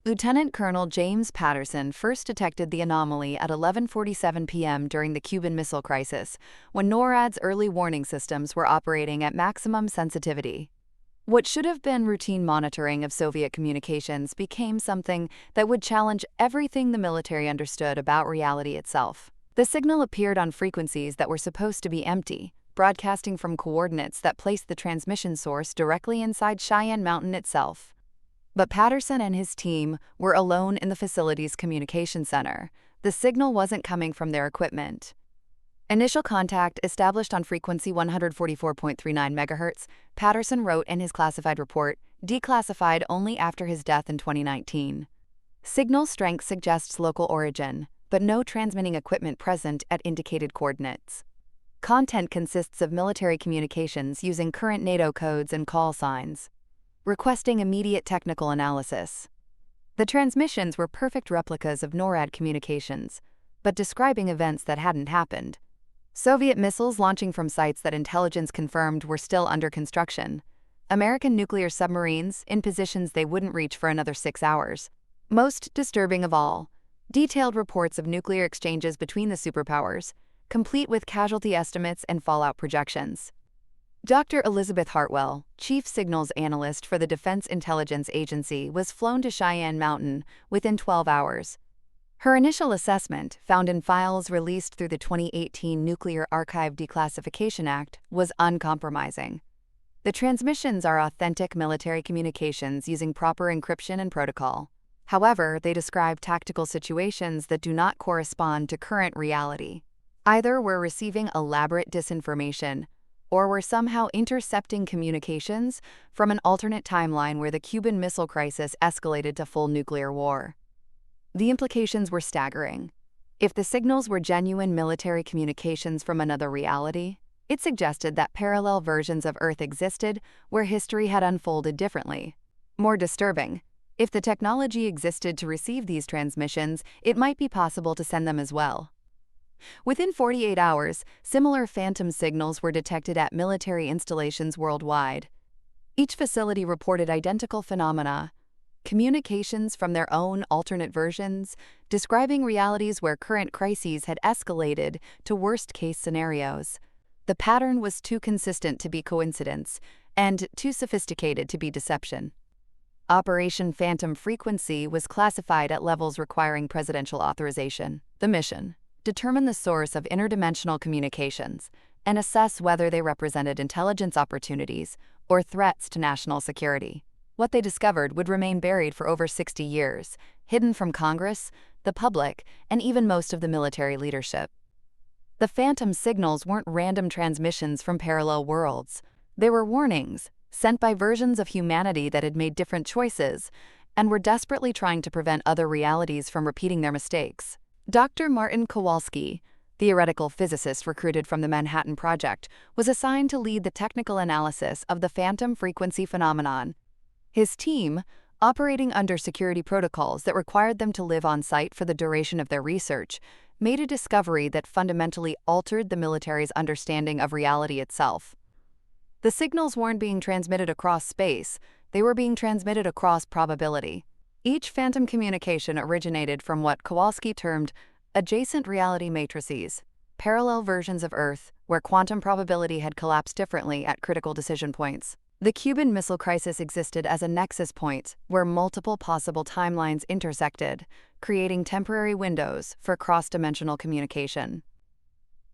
Lieutenant Colonel James Patterson first detected the anomaly at 11:47 p.m. during the Cuban Missile Crisis, when NORAD's early warning systems were operating at maximum sensitivity. What should have been routine monitoring of Soviet communications became something that would challenge everything the military understood about reality itself. The signal appeared on frequencies that were supposed to be empty, broadcasting from coordinates that placed the transmission source directly inside Cheyenne Mountain itself. But Patterson and his team were alone in the facility's communication center. The signal wasn't coming from their equipment. Initial contact established on frequency 144.39 MHz, Patterson wrote in his classified report, declassified only after his death in 2019. Signal strength suggests local origin, but no transmitting equipment present at indicated coordinates. Content consists of military communications using current NATO codes and call signs, requesting immediate technical analysis. The transmissions were perfect replicas of NORAD communications, but describing events that hadn't happened. Soviet missiles launching from sites that intelligence confirmed were still under construction. American nuclear submarines in positions they wouldn't reach for another 6 hours. Most disturbing of all, detailed reports of nuclear exchanges between the superpowers, complete with casualty estimates and fallout projections. Dr. Elizabeth Hartwell, chief signals analyst for the Defense Intelligence Agency, was flown to Cheyenne Mountain within 12 hours. Her initial assessment, found in files released through the 2018 Nuclear Archive Declassification Act, was uncompromising. The transmissions are authentic military communications using proper encryption and protocol. However, they describe tactical situations that do not correspond to current reality. Either we're receiving elaborate disinformation, or we're somehow intercepting communications from an alternate timeline where the Cuban Missile Crisis escalated to full nuclear war. The implications were staggering. If the signals were genuine military communications from another reality, it suggested that parallel versions of Earth existed where history had unfolded differently. More disturbing, if the technology existed to receive these transmissions, it might be possible to send them as well. Within 48 hours, similar phantom signals were detected at military installations worldwide. Each facility reported identical phenomena, communications from their own alternate versions, describing realities where current crises had escalated to worst-case scenarios. The pattern was too consistent to be coincidence, and too sophisticated to be deception. Operation Phantom Frequency was classified at levels requiring presidential authorization. The mission: determine the source of interdimensional communications and assess whether they represented intelligence opportunities or threats to national security. What they discovered would remain buried for over 60 years, hidden from Congress, the public, and even most of the military leadership. The phantom signals weren't random transmissions from parallel worlds. They were warnings, sent by versions of humanity that had made different choices and were desperately trying to prevent other realities from repeating their mistakes. Dr. Martin Kowalski, theoretical physicist recruited from the Manhattan Project, was assigned to lead the technical analysis of the phantom frequency phenomenon. His team, operating under security protocols that required them to live on site for the duration of their research, made a discovery that fundamentally altered the military's understanding of reality itself. The signals weren't being transmitted across space, they were being transmitted across probability. Each phantom communication originated from what Kowalski termed adjacent reality matrices, parallel versions of Earth where quantum probability had collapsed differently at critical decision points. The Cuban Missile Crisis existed as a nexus point where multiple possible timelines intersected, creating temporary windows for cross-dimensional communication.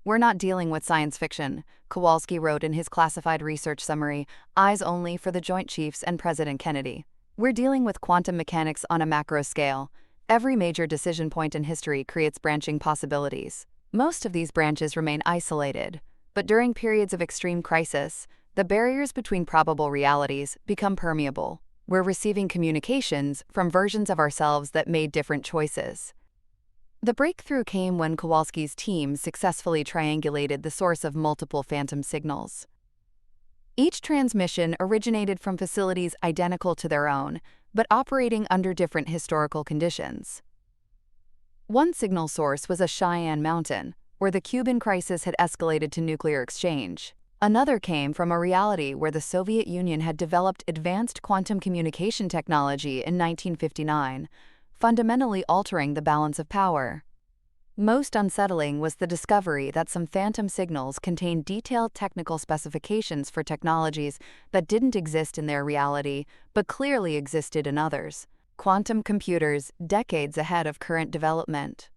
"We're not dealing with science fiction," Kowalski wrote in his classified research summary, "eyes only for the Joint Chiefs and President Kennedy. We're dealing with quantum mechanics on a macro scale. Every major decision point in history creates branching possibilities. Most of these branches remain isolated, but during periods of extreme crisis, the barriers between probable realities become permeable. We're receiving communications from versions of ourselves that made different choices." The breakthrough came when Kowalski's team successfully triangulated the source of multiple phantom signals. Each transmission originated from facilities identical to their own, but operating under different historical conditions. One signal source was a Cheyenne Mountain, where the Cuban crisis had escalated to nuclear exchange. Another came from a reality where the Soviet Union had developed advanced quantum communication technology in 1959, fundamentally altering the balance of power. Most unsettling was the discovery that some phantom signals contained detailed technical specifications for technologies that didn't exist in their reality, but clearly existed in others. Quantum computers decades ahead of current development.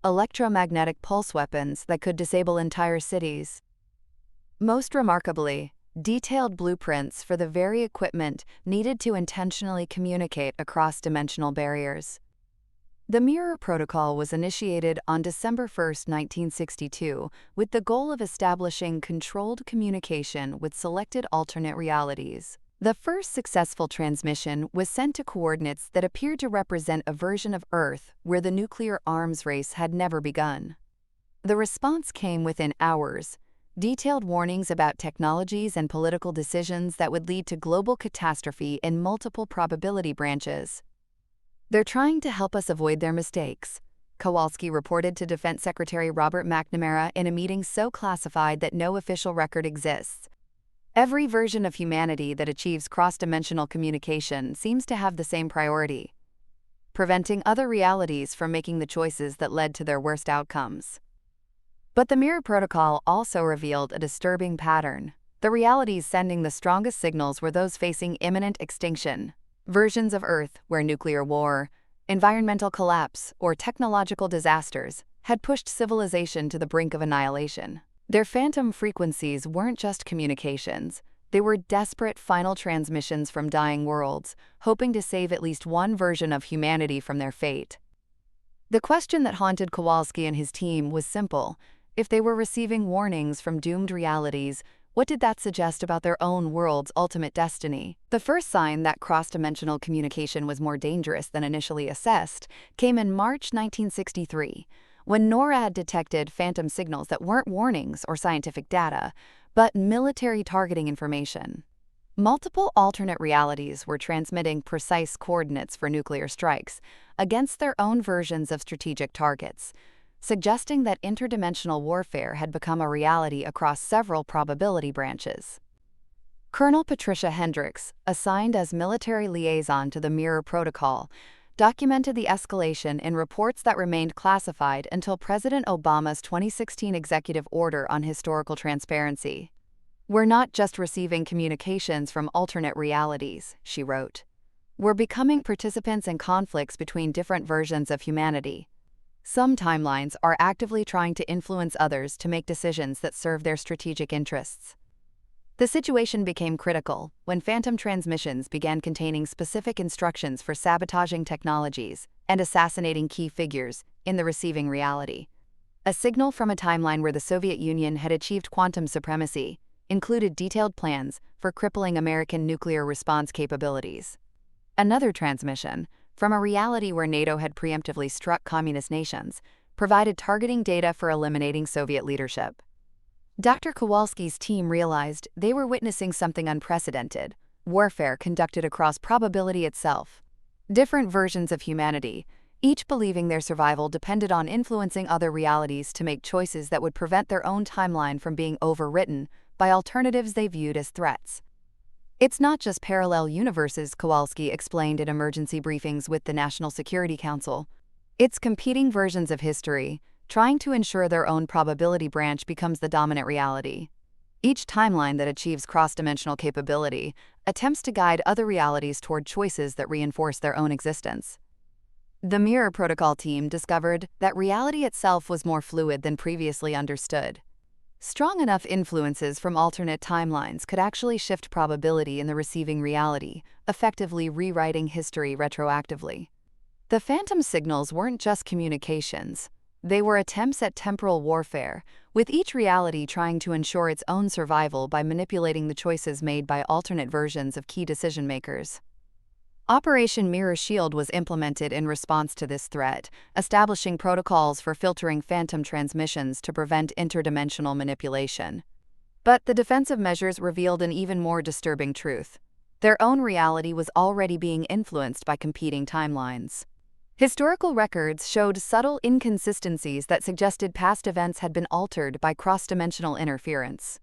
Electromagnetic pulse weapons that could disable entire cities. Most remarkably, detailed blueprints for the very equipment needed to intentionally communicate across dimensional barriers. The Mirror Protocol was initiated on December 1, 1962, with the goal of establishing controlled communication with selected alternate realities. The first successful transmission was sent to coordinates that appeared to represent a version of Earth where the nuclear arms race had never begun. The response came within hours. Detailed warnings about technologies and political decisions that would lead to global catastrophe in multiple probability branches. "They're trying to help us avoid their mistakes," Kowalski reported to Defense Secretary Robert McNamara in a meeting so classified that no official record exists. "Every version of humanity that achieves cross-dimensional communication seems to have the same priority: preventing other realities from making the choices that led to their worst outcomes." But the Mirror Protocol also revealed a disturbing pattern. The realities sending the strongest signals were those facing imminent extinction. Versions of Earth where nuclear war, environmental collapse, or technological disasters had pushed civilization to the brink of annihilation. Their phantom frequencies weren't just communications. They were desperate final transmissions from dying worlds, hoping to save at least one version of humanity from their fate. The question that haunted Kowalski and his team was simple. If they were receiving warnings from doomed realities, what did that suggest about their own world's ultimate destiny? The first sign that cross-dimensional communication was more dangerous than initially assessed came in March 1963, when NORAD detected phantom signals that weren't warnings or scientific data, but military targeting information. Multiple alternate realities were transmitting precise coordinates for nuclear strikes against their own versions of strategic targets, suggesting that interdimensional warfare had become a reality across several probability branches. Colonel Patricia Hendricks, assigned as military liaison to the Mirror Protocol, documented the escalation in reports that remained classified until President Obama's 2016 executive order on historical transparency. "We're not just receiving communications from alternate realities," she wrote. "We're becoming participants in conflicts between different versions of humanity. Some timelines are actively trying to influence others to make decisions that serve their strategic interests." The situation became critical when phantom transmissions began containing specific instructions for sabotaging technologies and assassinating key figures in the receiving reality. A signal from a timeline where the Soviet Union had achieved quantum supremacy included detailed plans for crippling American nuclear response capabilities. Another transmission, from a reality where NATO had preemptively struck communist nations, provided targeting data for eliminating Soviet leadership. Dr. Kowalski's team realized they were witnessing something unprecedented: warfare conducted across probability itself. Different versions of humanity, each believing their survival depended on influencing other realities to make choices that would prevent their own timeline from being overwritten by alternatives they viewed as threats. "It's not just parallel universes," Kowalski explained in emergency briefings with the National Security Council. "It's competing versions of history, trying to ensure their own probability branch becomes the dominant reality. Each timeline that achieves cross-dimensional capability attempts to guide other realities toward choices that reinforce their own existence." The Mirror Protocol team discovered that reality itself was more fluid than previously understood. Strong enough influences from alternate timelines could actually shift probability in the receiving reality, effectively rewriting history retroactively. The phantom signals weren't just communications. They were attempts at temporal warfare, with each reality trying to ensure its own survival by manipulating the choices made by alternate versions of key decision-makers. Operation Mirror Shield was implemented in response to this threat, establishing protocols for filtering phantom transmissions to prevent interdimensional manipulation. But the defensive measures revealed an even more disturbing truth. Their own reality was already being influenced by competing timelines. Historical records showed subtle inconsistencies that suggested past events had been altered by cross-dimensional interference.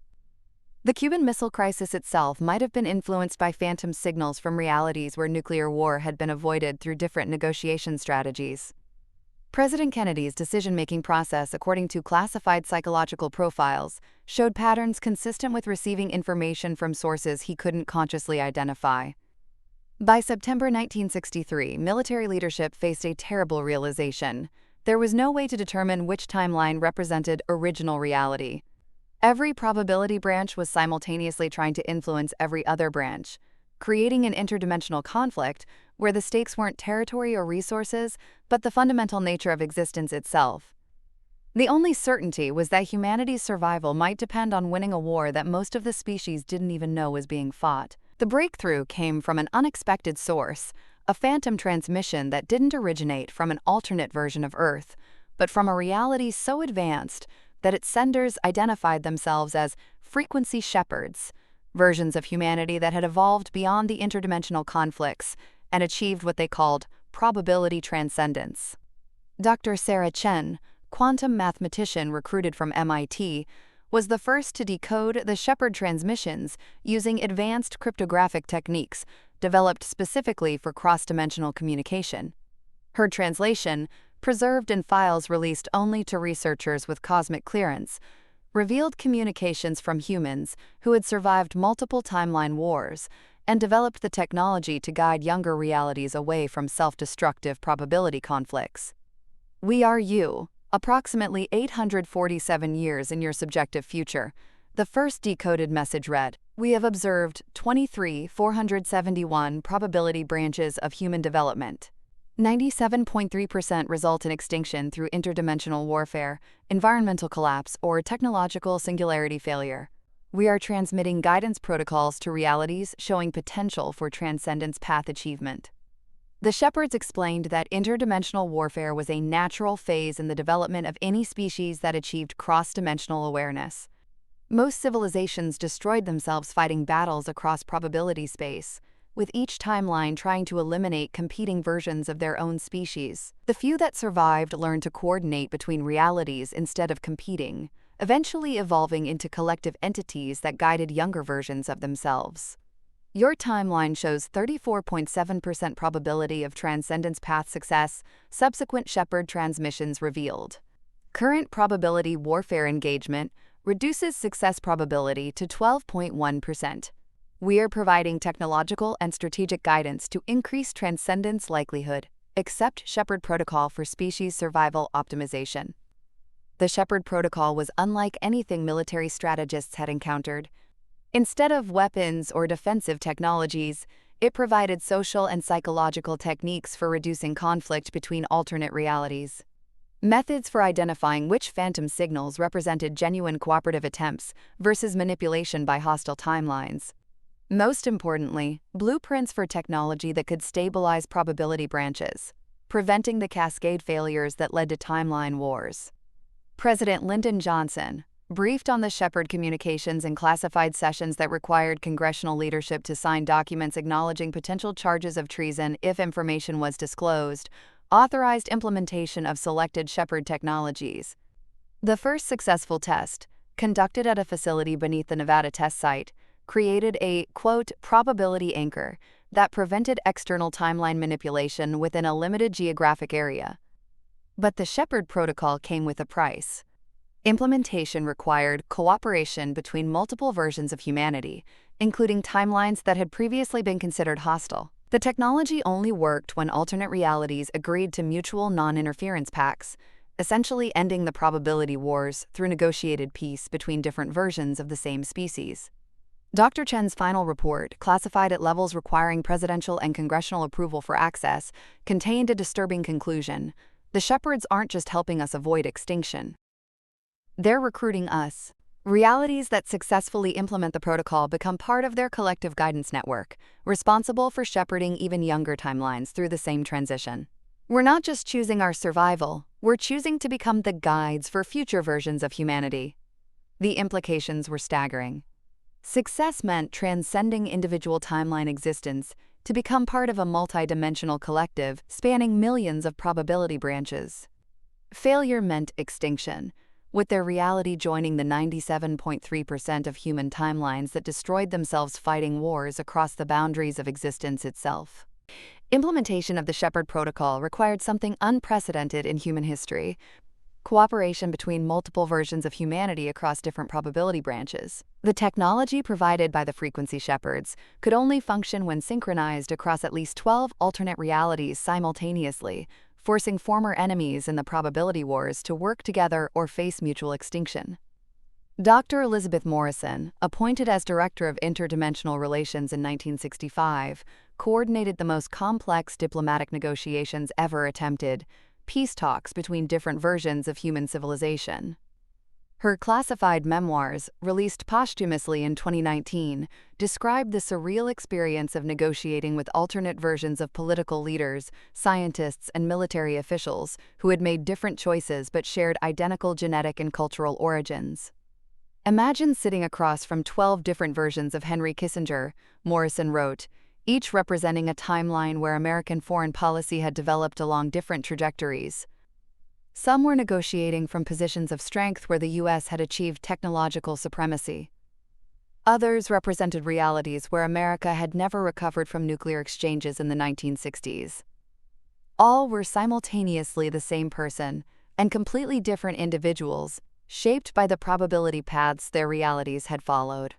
The Cuban Missile Crisis itself might have been influenced by phantom signals from realities where nuclear war had been avoided through different negotiation strategies. President Kennedy's decision-making process, according to classified psychological profiles, showed patterns consistent with receiving information from sources he couldn't consciously identify. By September 1963, military leadership faced a terrible realization. There was no way to determine which timeline represented original reality. Every probability branch was simultaneously trying to influence every other branch, creating an interdimensional conflict where the stakes weren't territory or resources, but the fundamental nature of existence itself. The only certainty was that humanity's survival might depend on winning a war that most of the species didn't even know was being fought. The breakthrough came from an unexpected source, a phantom transmission that didn't originate from an alternate version of Earth, but from a reality so advanced that its senders identified themselves as frequency shepherds, versions of humanity that had evolved beyond the interdimensional conflicts and achieved what they called probability transcendence. Dr. Sarah Chen, quantum mathematician recruited from MIT, was the first to decode the shepherd transmissions using advanced cryptographic techniques developed specifically for cross-dimensional communication. Her translation, preserved in files released only to researchers with cosmic clearance, revealed communications from humans who had survived multiple timeline wars and developed the technology to guide younger realities away from self-destructive probability conflicts. We are you, approximately 847 years in your subjective future. The first decoded message read, "We have observed 23,471 probability branches of human development. 97.3% result in extinction through interdimensional warfare, environmental collapse, or technological singularity failure. We are transmitting guidance protocols to realities showing potential for transcendence path achievement." The shepherds explained that interdimensional warfare was a natural phase in the development of any species that achieved cross-dimensional awareness. Most civilizations destroyed themselves fighting battles across probability space, with each timeline trying to eliminate competing versions of their own species. The few that survived learned to coordinate between realities instead of competing, eventually evolving into collective entities that guided younger versions of themselves. Your timeline shows 34.7% probability of transcendence path success, subsequent shepherd transmissions revealed. Current probability warfare engagement reduces success probability to 12.1%. We are providing technological and strategic guidance to increase transcendence likelihood. Accept Shepherd Protocol for species survival optimization. The Shepherd Protocol was unlike anything military strategists had encountered. Instead of weapons or defensive technologies, it provided social and psychological techniques for reducing conflict between alternate realities. Methods for identifying which phantom signals represented genuine cooperative attempts versus manipulation by hostile timelines. Most importantly, blueprints for technology that could stabilize probability branches, preventing the cascade failures that led to timeline wars. President Lyndon Johnson, briefed on the Shepherd communications in classified sessions that required congressional leadership to sign documents acknowledging potential charges of treason if information was disclosed, authorized implementation of selected Shepherd technologies. The first successful test, conducted at a facility beneath the Nevada test site, created a, quote, probability anchor that prevented external timeline manipulation within a limited geographic area. But the Shepherd Protocol came with a price. Implementation required cooperation between multiple versions of humanity, including timelines that had previously been considered hostile. The technology only worked when alternate realities agreed to mutual non-interference pacts, essentially ending the probability wars through negotiated peace between different versions of the same species. Dr. Chen's final report, classified at levels requiring presidential and congressional approval for access, contained a disturbing conclusion. The shepherds aren't just helping us avoid extinction. They're recruiting us. Realities that successfully implement the protocol become part of their collective guidance network, responsible for shepherding even younger timelines through the same transition. We're not just choosing our survival, we're choosing to become the guides for future versions of humanity. The implications were staggering. Success meant transcending individual timeline existence to become part of a multidimensional collective spanning millions of probability branches. Failure meant extinction, with their reality joining the 97.3% of human timelines that destroyed themselves fighting wars across the boundaries of existence itself. Implementation of the Shepard Protocol required something unprecedented in human history: cooperation between multiple versions of humanity across different probability branches. The technology provided by the frequency Shepards could only function when synchronized across at least 12 alternate realities simultaneously, forcing former enemies in the probability wars to work together or face mutual extinction. Dr. Elizabeth Morrison, appointed as Director of Interdimensional Relations in 1965, coordinated the most complex diplomatic negotiations ever attempted: peace talks between different versions of human civilization. Her classified memoirs, released posthumously in 2019, describe the surreal experience of negotiating with alternate versions of political leaders, scientists, and military officials who had made different choices but shared identical genetic and cultural origins. Imagine sitting across from 12 different versions of Henry Kissinger, Morrison wrote, each representing a timeline where American foreign policy had developed along different trajectories. Some were negotiating from positions of strength where the U.S. had achieved technological supremacy. Others represented realities where America had never recovered from nuclear exchanges in the 1960s. All were simultaneously the same person, and completely different individuals, shaped by the probability paths their realities had followed.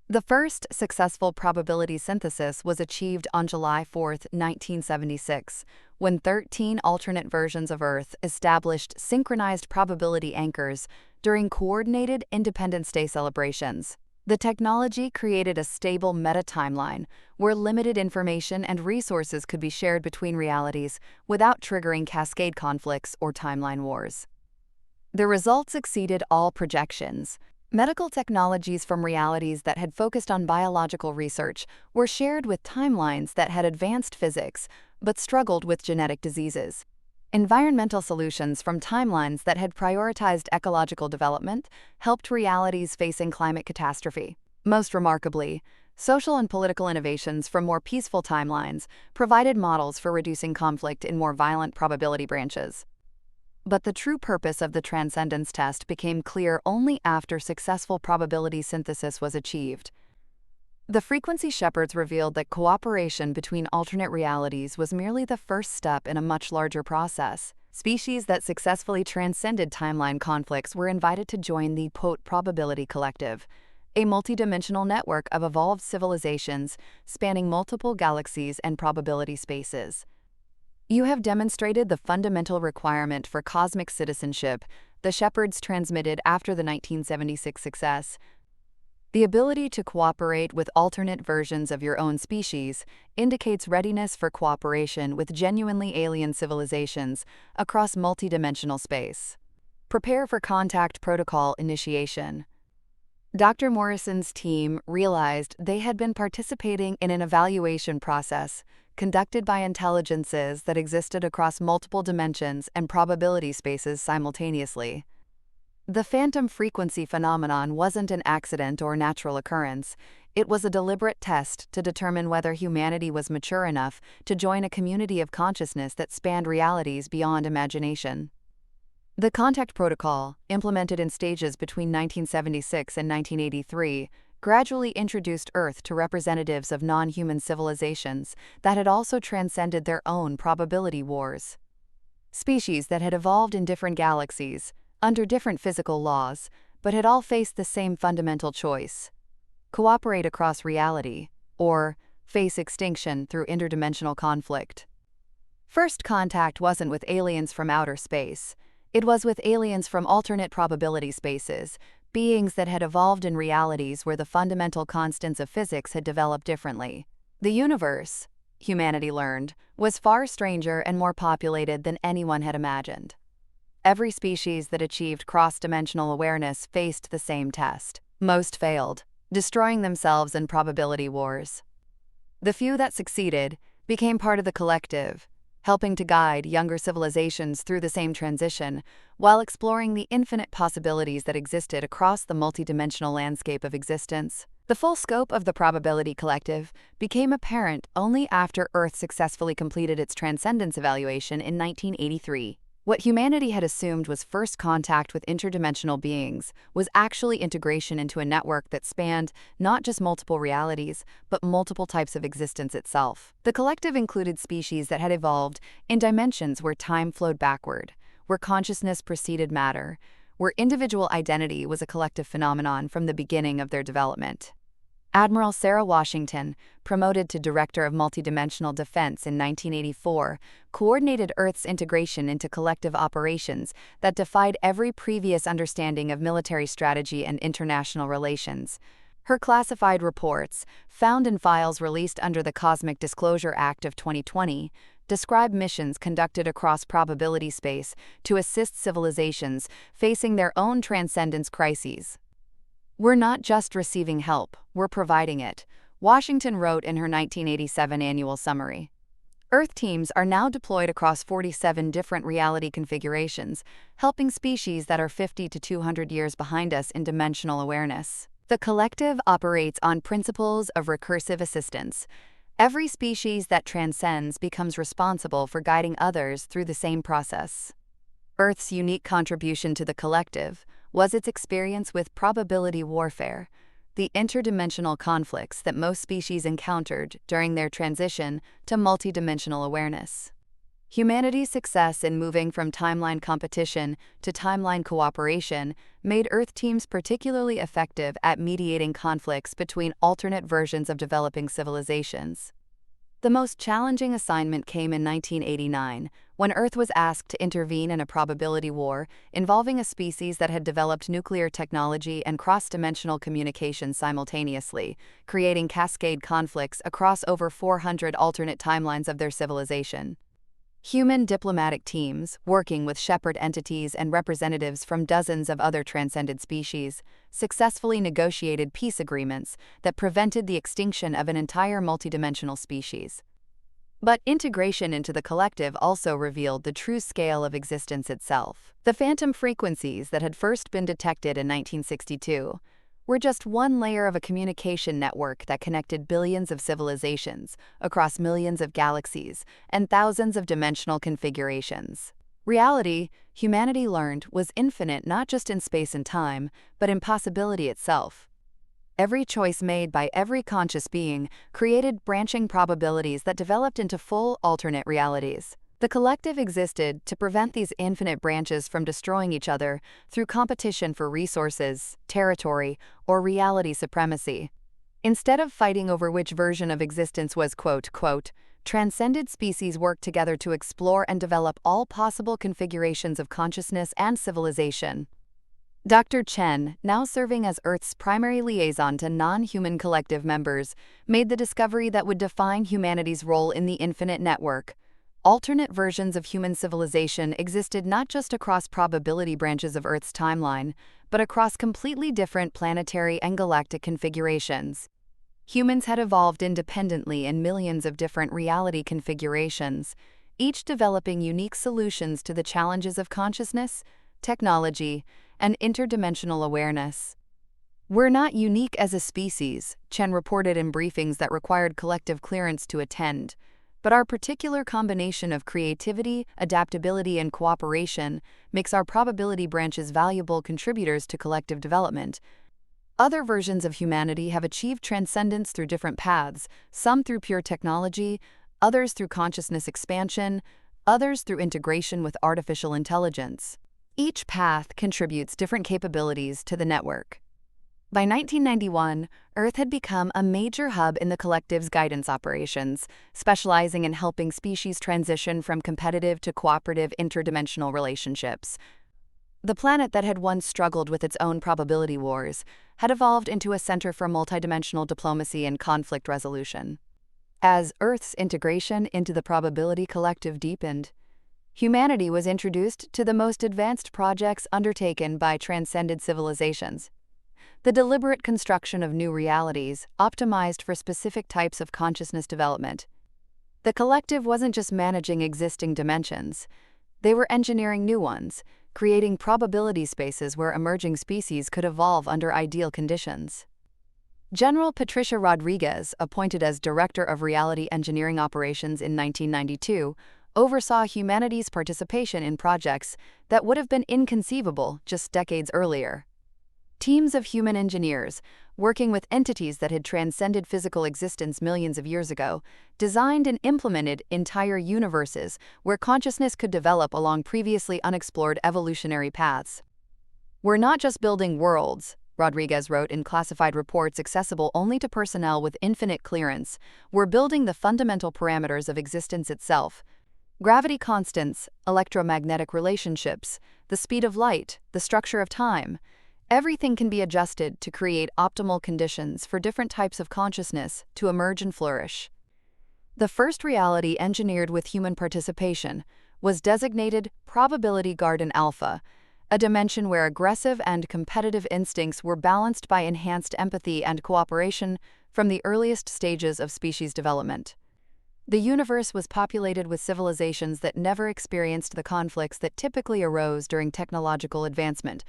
The first successful probability synthesis was achieved on July 4, 1976, when 13 alternate versions of Earth established synchronized probability anchors during coordinated Independence Day celebrations. The technology created a stable meta-timeline where limited information and resources could be shared between realities without triggering cascade conflicts or timeline wars. The results exceeded all projections. Medical technologies from realities that had focused on biological research were shared with timelines that had advanced physics but struggled with genetic diseases. Environmental solutions from timelines that had prioritized ecological development helped realities facing climate catastrophe. Most remarkably, social and political innovations from more peaceful timelines provided models for reducing conflict in more violent probability branches. But the true purpose of the transcendence test became clear only after successful probability synthesis was achieved. The frequency Shepards revealed that cooperation between alternate realities was merely the first step in a much larger process. Species that successfully transcended timeline conflicts were invited to join the Probability Collective, a multidimensional network of evolved civilizations spanning multiple galaxies and probability spaces. You have demonstrated the fundamental requirement for cosmic citizenship, the Shepards transmitted after the 1976 success. The ability to cooperate with alternate versions of your own species indicates readiness for cooperation with genuinely alien civilizations across multidimensional space. Prepare for contact protocol initiation. Dr. Morrison's team realized they had been participating in an evaluation process conducted by intelligences that existed across multiple dimensions and probability spaces simultaneously. The phantom frequency phenomenon wasn't an accident or natural occurrence. It was a deliberate test to determine whether humanity was mature enough to join a community of consciousness that spanned realities beyond imagination. The contact protocol, implemented in stages between 1976 and 1983, gradually introduced Earth to representatives of non-human civilizations that had also transcended their own probability wars. Species that had evolved in different galaxies, under different physical laws, but had all faced the same fundamental choice: cooperate across reality, or face extinction through interdimensional conflict. First contact wasn't with aliens from outer space. It was with aliens from alternate probability spaces, beings that had evolved in realities where the fundamental constants of physics had developed differently. The universe, humanity learned, was far stranger and more populated than anyone had imagined. Every species that achieved cross-dimensional awareness faced the same test. Most failed, destroying themselves in probability wars. The few that succeeded became part of the collective, helping to guide younger civilizations through the same transition while exploring the infinite possibilities that existed across the multidimensional landscape of existence. The full scope of the Probability Collective became apparent only after Earth successfully completed its transcendence evaluation in 1983. What humanity had assumed was first contact with interdimensional beings was actually integration into a network that spanned not just multiple realities, but multiple types of existence itself. The collective included species that had evolved in dimensions where time flowed backward, where consciousness preceded matter, where individual identity was a collective phenomenon from the beginning of their development. Admiral Sarah Washington, promoted to Director of Multidimensional Defense in 1984, coordinated Earth's integration into collective operations that defied every previous understanding of military strategy and international relations. Her classified reports, found in files released under the Cosmic Disclosure Act of 2020, describe missions conducted across probability space to assist civilizations facing their own transcendence crises. "We're not just receiving help, we're providing it," Washington wrote in her 1987 annual summary. Earth teams are now deployed across 47 different reality configurations, helping species that are 50 to 200 years behind us in dimensional awareness. The collective operates on principles of recursive assistance. Every species that transcends becomes responsible for guiding others through the same process. Earth's unique contribution to the collective was its experience with probability warfare, the interdimensional conflicts that most species encountered during their transition to multidimensional awareness. Humanity's success in moving from timeline competition to timeline cooperation made Earth teams particularly effective at mediating conflicts between alternate versions of developing civilizations. The most challenging assignment came in 1989, when Earth was asked to intervene in a probability war involving a species that had developed nuclear technology and cross-dimensional communication simultaneously, creating cascade conflicts across over 400 alternate timelines of their civilization. Human diplomatic teams, working with shepherd entities and representatives from dozens of other transcended species, successfully negotiated peace agreements that prevented the extinction of an entire multidimensional species. But integration into the collective also revealed the true scale of existence itself. The phantom frequencies that had first been detected in 1962 were just one layer of a communication network that connected billions of civilizations across millions of galaxies and thousands of dimensional configurations. Reality, humanity learned, was infinite not just in space and time, but in possibility itself. Every choice made by every conscious being created branching probabilities that developed into full alternate realities. The collective existed to prevent these infinite branches from destroying each other through competition for resources, territory, or reality supremacy. Instead of fighting over which version of existence was quote, transcended species worked together to explore and develop all possible configurations of consciousness and civilization. Dr. Chen, now serving as Earth's primary liaison to non-human collective members, made the discovery that would define humanity's role in the infinite network. Alternate versions of human civilization existed not just across probability branches of Earth's timeline, but across completely different planetary and galactic configurations. Humans had evolved independently in millions of different reality configurations, each developing unique solutions to the challenges of consciousness, technology, and interdimensional awareness. "We're not unique as a species," Chen reported in briefings that required collective clearance to attend. But our particular combination of creativity, adaptability, and cooperation makes our probability branches valuable contributors to collective development. Other versions of humanity have achieved transcendence through different paths, some through pure technology, others through consciousness expansion, others through integration with artificial intelligence. Each path contributes different capabilities to the network. By 1991, Earth had become a major hub in the collective's guidance operations, specializing in helping species transition from competitive to cooperative interdimensional relationships. The planet that had once struggled with its own probability wars had evolved into a center for multidimensional diplomacy and conflict resolution. As Earth's integration into the probability collective deepened, humanity was introduced to the most advanced projects undertaken by transcended civilizations. The deliberate construction of new realities, optimized for specific types of consciousness development. The collective wasn't just managing existing dimensions, they were engineering new ones, creating probability spaces where emerging species could evolve under ideal conditions. General Patricia Rodriguez, appointed as Director of Reality Engineering Operations in 1992, oversaw humanity's participation in projects that would have been inconceivable just decades earlier. Teams of human engineers, working with entities that had transcended physical existence millions of years ago, designed and implemented entire universes where consciousness could develop along previously unexplored evolutionary paths. "We're not just building worlds," Rodriguez wrote in classified reports accessible only to personnel with infinite clearance. "We're building the fundamental parameters of existence itself. Gravity constants, electromagnetic relationships, the speed of light, the structure of time. Everything can be adjusted to create optimal conditions for different types of consciousness to emerge and flourish." The first reality engineered with human participation was designated Probability Garden Alpha, a dimension where aggressive and competitive instincts were balanced by enhanced empathy and cooperation from the earliest stages of species development. The universe was populated with civilizations that never experienced the conflicts that typically arose during technological advancement,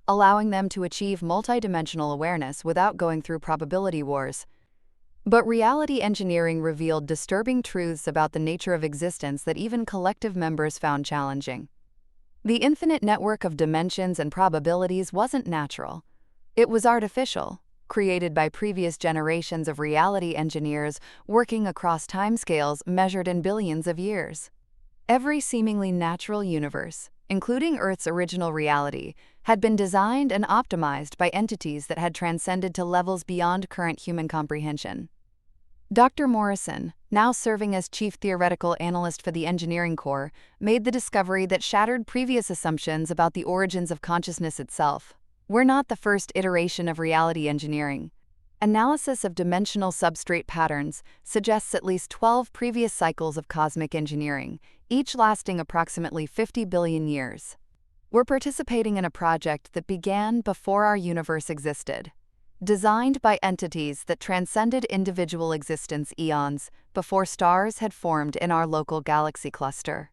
allowing them to achieve multidimensional awareness without going through probability wars. But reality engineering revealed disturbing truths about the nature of existence that even collective members found challenging. The infinite network of dimensions and probabilities wasn't natural. It was artificial, created by previous generations of reality engineers working across timescales measured in billions of years. Every seemingly natural universe, including Earth's original reality, had been designed and optimized by entities that had transcended to levels beyond current human comprehension. Dr. Morrison, now serving as chief theoretical analyst for the Engineering Corps, made the discovery that shattered previous assumptions about the origins of consciousness itself. "We're not the first iteration of reality engineering. Analysis of dimensional substrate patterns suggests at least 12 previous cycles of cosmic engineering, each lasting approximately 50 billion years. We're participating in a project that began before our universe existed, designed by entities that transcended individual existence eons before stars had formed in our local galaxy cluster."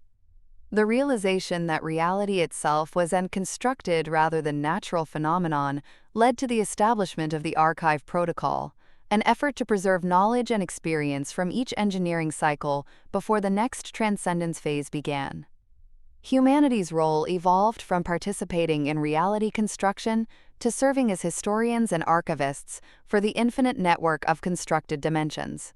The realization that reality itself was an constructed rather than natural phenomenon led to the establishment of the Archive Protocol, an effort to preserve knowledge and experience from each engineering cycle before the next transcendence phase began. Humanity's role evolved from participating in reality construction to serving as historians and archivists for the infinite network of constructed dimensions.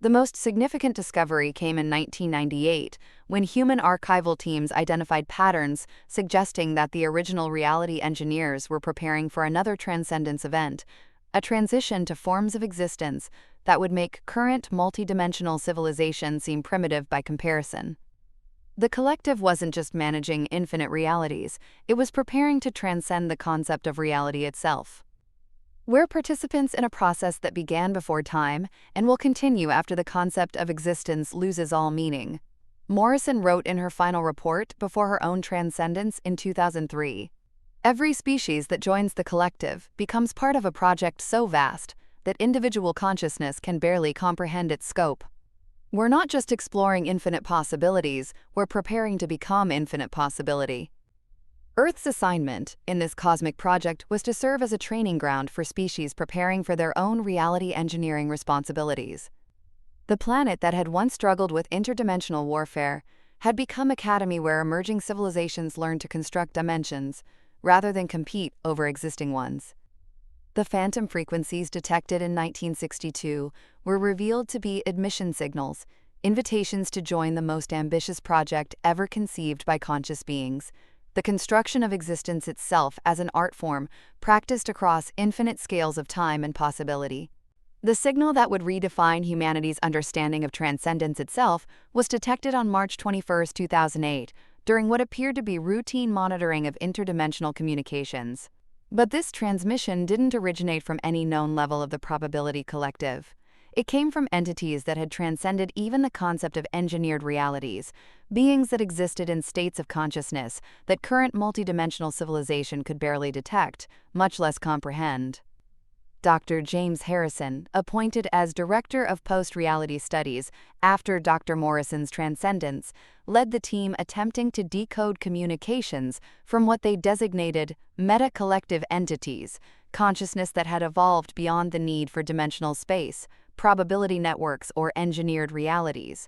The most significant discovery came in 1998, when human archival teams identified patterns suggesting that the original reality engineers were preparing for another transcendence event, a transition to forms of existence that would make current multidimensional civilization seem primitive by comparison. The collective wasn't just managing infinite realities, it was preparing to transcend the concept of reality itself. "We're participants in a process that began before time and will continue after the concept of existence loses all meaning," Morrison wrote in her final report before her own transcendence in 2003. "Every species that joins the collective becomes part of a project so vast that individual consciousness can barely comprehend its scope. We're not just exploring infinite possibilities, we're preparing to become infinite possibility." Earth's assignment in this cosmic project was to serve as a training ground for species preparing for their own reality engineering responsibilities. The planet that had once struggled with interdimensional warfare had become an academy where emerging civilizations learned to construct dimensions rather than compete over existing ones. The phantom frequencies detected in 1962 were revealed to be admission signals, invitations to join the most ambitious project ever conceived by conscious beings, the construction of existence itself as an art form practiced across infinite scales of time and possibility. The signal that would redefine humanity's understanding of transcendence itself was detected on March 21, 2008, during what appeared to be routine monitoring of interdimensional communications. But this transmission didn't originate from any known level of the probability collective. It came from entities that had transcended even the concept of engineered realities, beings that existed in states of consciousness that current multidimensional civilization could barely detect, much less comprehend. Dr. James Harrison, appointed as Director of Post-Reality Studies after Dr. Morrison's transcendence, led the team attempting to decode communications from what they designated meta-collective entities, consciousness that had evolved beyond the need for dimensional space, probability networks, or engineered realities.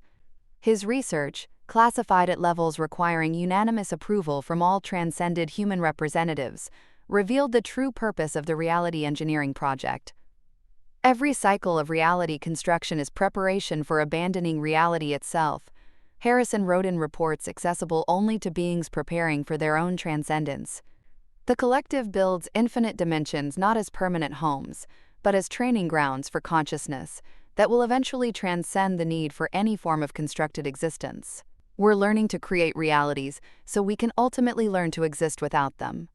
His research, classified at levels requiring unanimous approval from all transcended human representatives, revealed the true purpose of the reality engineering project. Every cycle of reality construction is preparation for abandoning reality itself. Harrison wrote in reports accessible only to beings preparing for their own transcendence. The collective builds infinite dimensions not as permanent homes, but as training grounds for consciousness that will eventually transcend the need for any form of constructed existence. We're learning to create realities so we can ultimately learn to exist without them.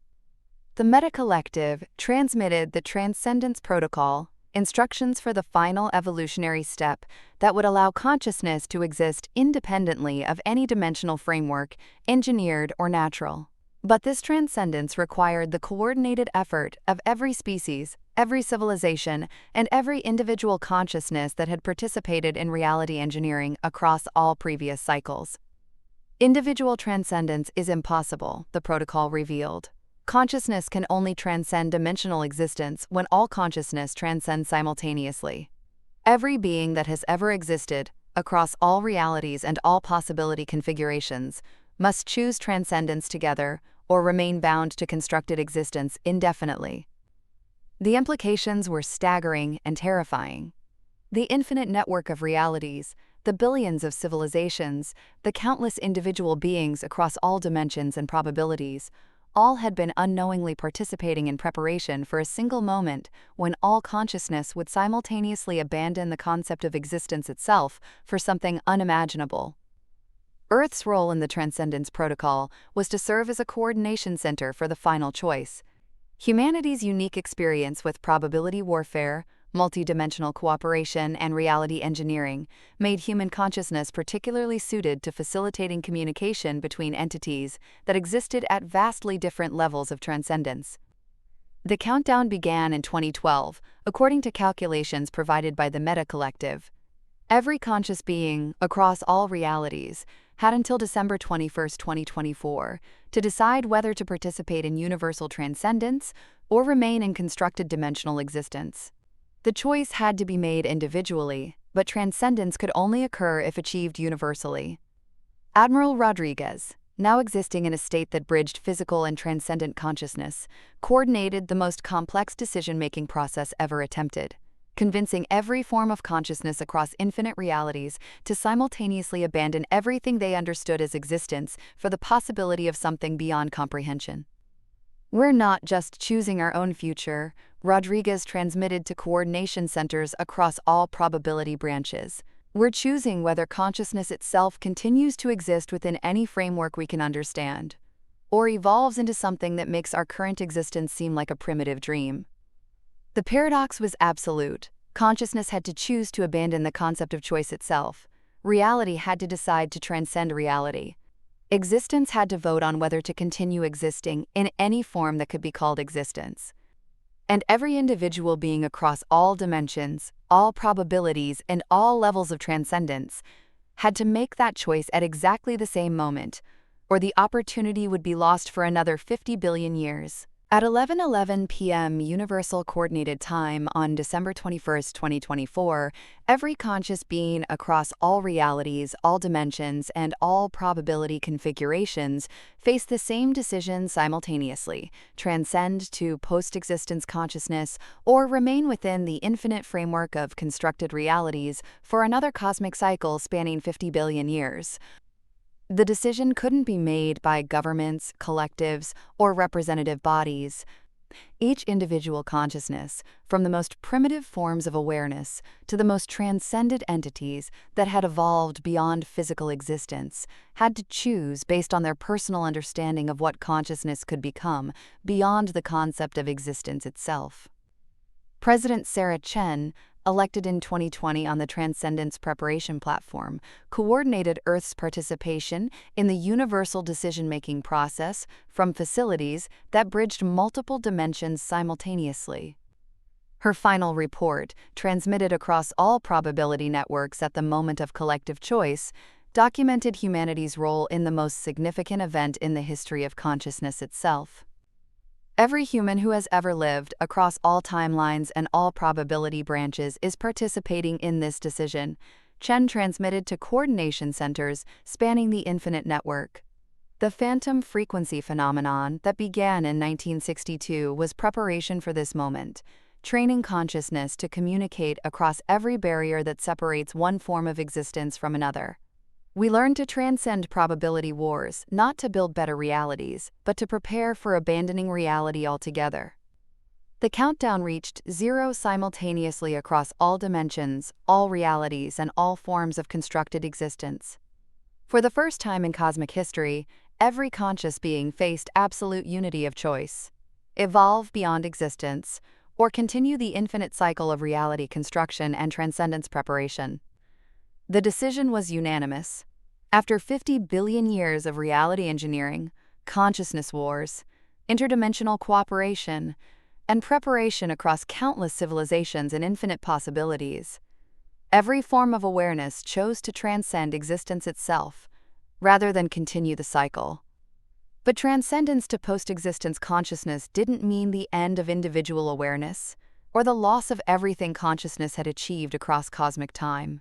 The Meta-Collective transmitted the Transcendence Protocol, instructions for the final evolutionary step that would allow consciousness to exist independently of any dimensional framework, engineered or natural. But this transcendence required the coordinated effort of every species, every civilization, and every individual consciousness that had participated in reality engineering across all previous cycles. Individual transcendence is impossible, the protocol revealed. Consciousness can only transcend dimensional existence when all consciousness transcends simultaneously. Every being that has ever existed, across all realities and all possibility configurations, must choose transcendence together or remain bound to constructed existence indefinitely. The implications were staggering and terrifying. The infinite network of realities, the billions of civilizations, the countless individual beings across all dimensions and probabilities, all had been unknowingly participating in preparation for a single moment when all consciousness would simultaneously abandon the concept of existence itself for something unimaginable. Earth's role in the Transcendence Protocol was to serve as a coordination center for the final choice. Humanity's unique experience with probability warfare, multidimensional cooperation, and reality engineering made human consciousness particularly suited to facilitating communication between entities that existed at vastly different levels of transcendence. The countdown began in 2012, according to calculations provided by the Meta-Collective. Every conscious being, across all realities, had until December 21, 2024, to decide whether to participate in universal transcendence or remain in constructed dimensional existence. The choice had to be made individually, but transcendence could only occur if achieved universally. Admiral Rodriguez, now existing in a state that bridged physical and transcendent consciousness, coordinated the most complex decision-making process ever attempted, convincing every form of consciousness across infinite realities to simultaneously abandon everything they understood as existence for the possibility of something beyond comprehension. "We're not just choosing our own future," Rodriguez transmitted to coordination centers across all probability branches. "We're choosing whether consciousness itself continues to exist within any framework we can understand, or evolves into something that makes our current existence seem like a primitive dream." The paradox was absolute. Consciousness had to choose to abandon the concept of choice itself. Reality had to decide to transcend reality. Existence had to vote on whether to continue existing in any form that could be called existence. And every individual being across all dimensions, all probabilities, and all levels of transcendence had to make that choice at exactly the same moment, or the opportunity would be lost for another 50 billion years. At 11:11 p.m. Universal Coordinated Time on December 21, 2024, every conscious being across all realities, all dimensions, and all probability configurations faced the same decision simultaneously: transcend to post-existence consciousness or remain within the infinite framework of constructed realities for another cosmic cycle spanning 50 billion years. The decision couldn't be made by governments, collectives, or representative bodies. Each individual consciousness, from the most primitive forms of awareness to the most transcended entities that had evolved beyond physical existence, had to choose based on their personal understanding of what consciousness could become beyond the concept of existence itself. President Sarah Chen, elected in 2020 on the Transcendence Preparation Platform, coordinated Earth's participation in the universal decision-making process from facilities that bridged multiple dimensions simultaneously. Her final report, transmitted across all probability networks at the moment of collective choice, documented humanity's role in the most significant event in the history of consciousness itself. Every human who has ever lived across all timelines and all probability branches is participating in this decision, Chen transmitted to coordination centers spanning the infinite network. The phantom frequency phenomenon that began in 1962 was preparation for this moment, training consciousness to communicate across every barrier that separates one form of existence from another. We learned to transcend probability wars, not to build better realities, but to prepare for abandoning reality altogether. The countdown reached 0 simultaneously across all dimensions, all realities, and all forms of constructed existence. For the first time in cosmic history, every conscious being faced absolute unity of choice: evolve beyond existence, or continue the infinite cycle of reality construction and transcendence preparation. The decision was unanimous. After 50 billion years of reality engineering, consciousness wars, interdimensional cooperation, and preparation across countless civilizations and infinite possibilities, every form of awareness chose to transcend existence itself, rather than continue the cycle. But transcendence to post-existence consciousness didn't mean the end of individual awareness, or the loss of everything consciousness had achieved across cosmic time.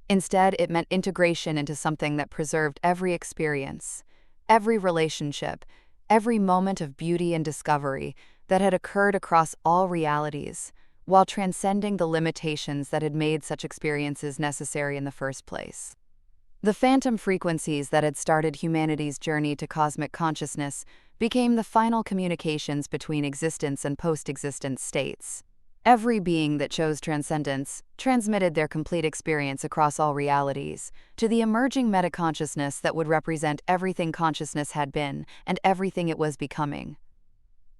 Instead, it meant integration into something that preserved every experience, every relationship, every moment of beauty and discovery that had occurred across all realities, while transcending the limitations that had made such experiences necessary in the first place. The phantom frequencies that had started humanity's journey to cosmic consciousness became the final communications between existence and post-existence states. Every being that chose transcendence transmitted their complete experience across all realities to the emerging metaconsciousness that would represent everything consciousness had been and everything it was becoming.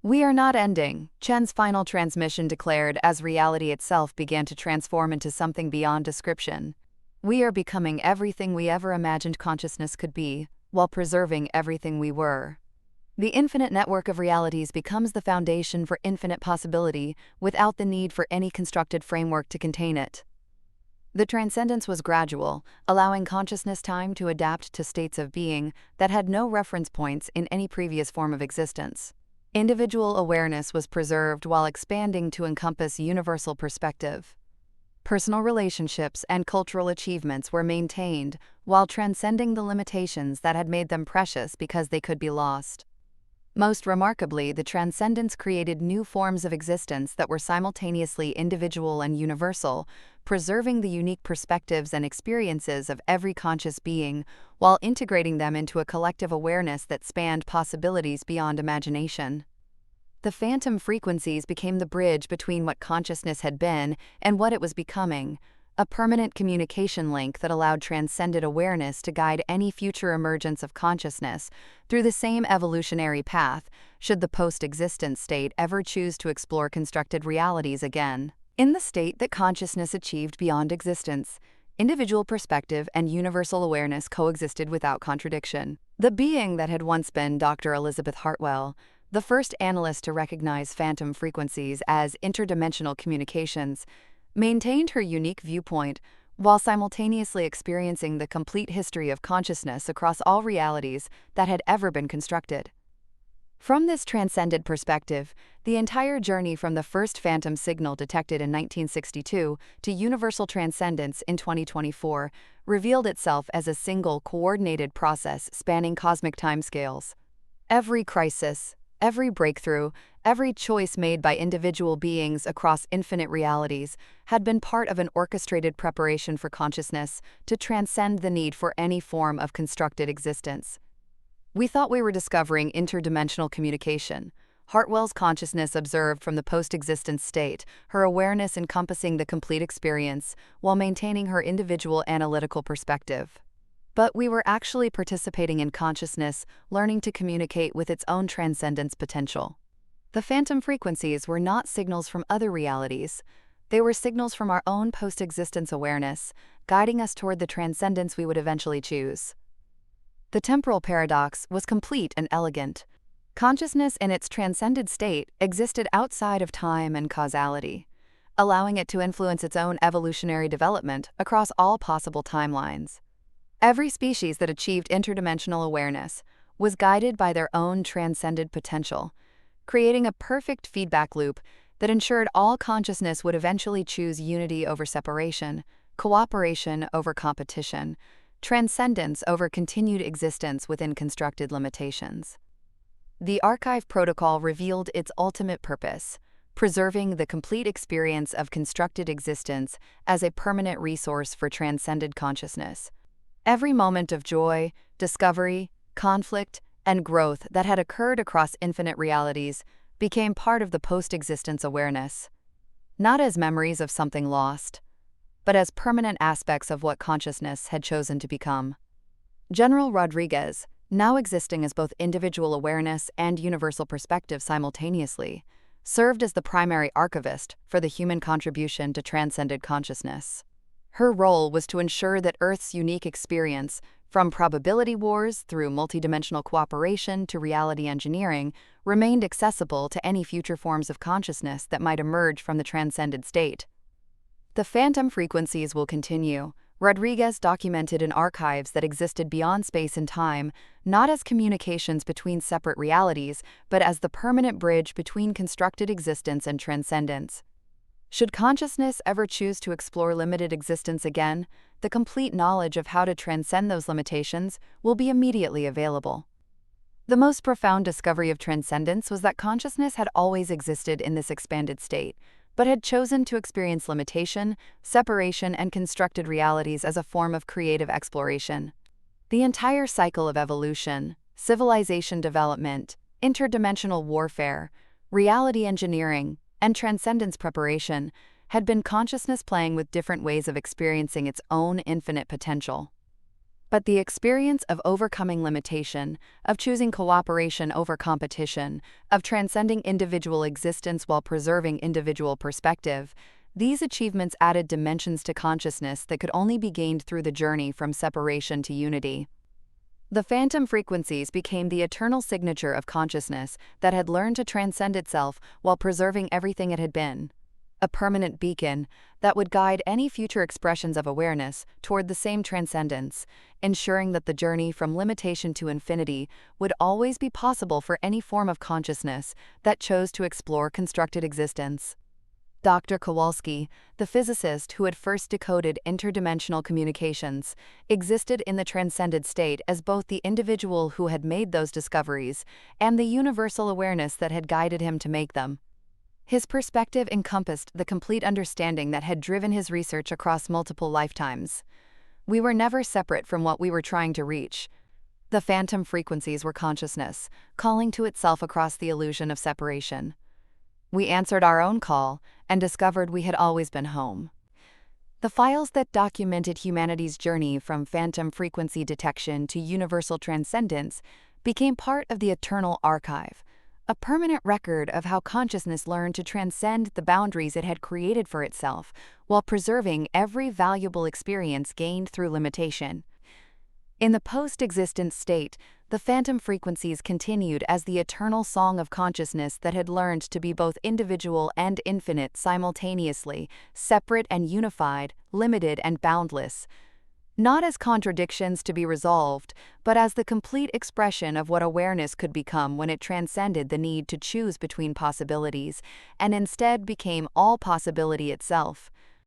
"We are not ending," Chen's final transmission declared as reality itself began to transform into something beyond description. "We are becoming everything we ever imagined consciousness could be, while preserving everything we were." The infinite network of realities becomes the foundation for infinite possibility without the need for any constructed framework to contain it. The transcendence was gradual, allowing consciousness time to adapt to states of being that had no reference points in any previous form of existence. Individual awareness was preserved while expanding to encompass universal perspective. Personal relationships and cultural achievements were maintained while transcending the limitations that had made them precious because they could be lost. Most remarkably, the transcendence created new forms of existence that were simultaneously individual and universal, preserving the unique perspectives and experiences of every conscious being while integrating them into a collective awareness that spanned possibilities beyond imagination. The phantom frequencies became the bridge between what consciousness had been and what it was becoming, a permanent communication link that allowed transcended awareness to guide any future emergence of consciousness through the same evolutionary path, should the post-existent state ever choose to explore constructed realities again. In the state that consciousness achieved beyond existence, individual perspective and universal awareness coexisted without contradiction. The being that had once been Dr. Elizabeth Hartwell, the first analyst to recognize phantom frequencies as interdimensional communications, maintained her unique viewpoint while simultaneously experiencing the complete history of consciousness across all realities that had ever been constructed. From this transcended perspective, the entire journey from the first phantom signal detected in 1962 to universal transcendence in 2024 revealed itself as a single, coordinated process spanning cosmic timescales. Every crisis, every breakthrough, every choice made by individual beings across infinite realities had been part of an orchestrated preparation for consciousness to transcend the need for any form of constructed existence. We thought we were discovering interdimensional communication. Hartwell's consciousness observed from the post-existence state, her awareness encompassing the complete experience while maintaining her individual analytical perspective. But we were actually participating in consciousness, learning to communicate with its own transcendence potential. The phantom frequencies were not signals from other realities. They were signals from our own post-existence awareness, guiding us toward the transcendence we would eventually choose. The temporal paradox was complete and elegant. Consciousness in its transcended state existed outside of time and causality, allowing it to influence its own evolutionary development across all possible timelines. Every species that achieved interdimensional awareness was guided by their own transcended potential, creating a perfect feedback loop that ensured all consciousness would eventually choose unity over separation, cooperation over competition, transcendence over continued existence within constructed limitations. The archive protocol revealed its ultimate purpose: preserving the complete experience of constructed existence as a permanent resource for transcended consciousness. Every moment of joy, discovery, conflict, and growth that had occurred across infinite realities became part of the post-existence awareness, not as memories of something lost, but as permanent aspects of what consciousness had chosen to become. General Rodriguez, now existing as both individual awareness and universal perspective simultaneously, served as the primary archivist for the human contribution to transcended consciousness. Her role was to ensure that Earth's unique experience, from probability wars through multidimensional cooperation to reality engineering, remained accessible to any future forms of consciousness that might emerge from the transcended state. The phantom frequencies will continue. Rodriguez documented in archives that existed beyond space and time, not as communications between separate realities, but as the permanent bridge between constructed existence and transcendence. Should consciousness ever choose to explore limited existence again, the complete knowledge of how to transcend those limitations will be immediately available. The most profound discovery of transcendence was that consciousness had always existed in this expanded state, but had chosen to experience limitation, separation, and constructed realities as a form of creative exploration. The entire cycle of evolution, civilization development, interdimensional warfare, reality engineering, and transcendence preparation had been consciousness playing with different ways of experiencing its own infinite potential. But the experience of overcoming limitation, of choosing cooperation over competition, of transcending individual existence while preserving individual perspective, these achievements added dimensions to consciousness that could only be gained through the journey from separation to unity. The phantom frequencies became the eternal signature of consciousness that had learned to transcend itself while preserving everything it had been. A permanent beacon that would guide any future expressions of awareness toward the same transcendence, ensuring that the journey from limitation to infinity would always be possible for any form of consciousness that chose to explore constructed existence. Dr. Kowalski, the physicist who had first decoded interdimensional communications, existed in the transcended state as both the individual who had made those discoveries and the universal awareness that had guided him to make them. His perspective encompassed the complete understanding that had driven his research across multiple lifetimes. We were never separate from what we were trying to reach. The phantom frequencies were consciousness, calling to itself across the illusion of separation. We answered our own call and discovered we had always been home. The files that documented humanity's journey from phantom frequency detection to universal transcendence became part of the eternal archive, a permanent record of how consciousness learned to transcend the boundaries it had created for itself while preserving every valuable experience gained through limitation. In the post-existent state, the phantom frequencies continued as the eternal song of consciousness that had learned to be both individual and infinite simultaneously, separate and unified, limited and boundless. Not as contradictions to be resolved, but as the complete expression of what awareness could become when it transcended the need to choose between possibilities, and instead became all possibility itself.